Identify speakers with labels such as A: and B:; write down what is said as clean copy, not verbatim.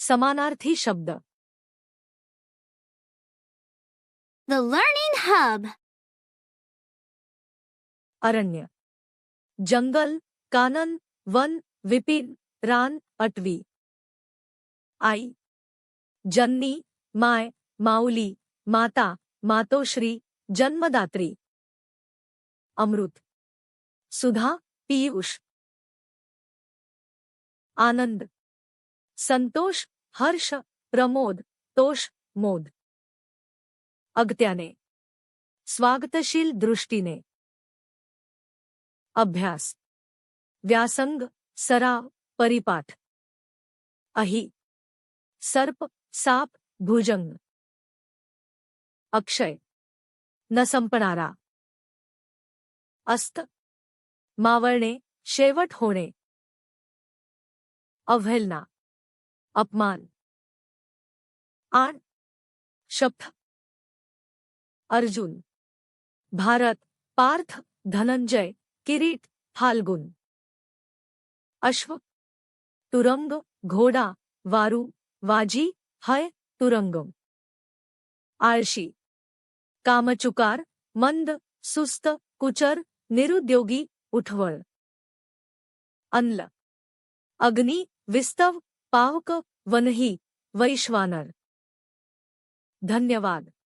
A: समानार्थी शब्द.
B: The Learning Hub.
A: अरण्य, जंगल, कानन, वन, विपिन, रान, अटवी. आई, जननी, माय, माऊली, माता, मातोश्री, जन्मदात्री. अमृत, सुधा, पीयूष. आनंद, संतोष, हर्ष, प्रमोद, तोष, मोद. अगत्याने, स्वागतशील दृष्टीने. अभ्यास, व्यासंग, सराव, परिपाठ. अहि, सर्प, साप, भुजंग. अक्षय, न संपणारा. अस्त, मावळणे, शेवट होणे. अवहेलना, अपमान. आण, शपथ. अर्जुन, भारत, पार्थ, धनंजय, किरीट, फाल्गुन. अश्व, तुरंग, घोडा, वारू, वाजी, हय, तुरंगम. आळशी, कामचुकार, मंद, सुस्त, कुचर, निरुद्योगी, उठवळ. अन्ल, अग्नी, विस्तव, पावक, वनही, वैश्वानर. धन्यवाद.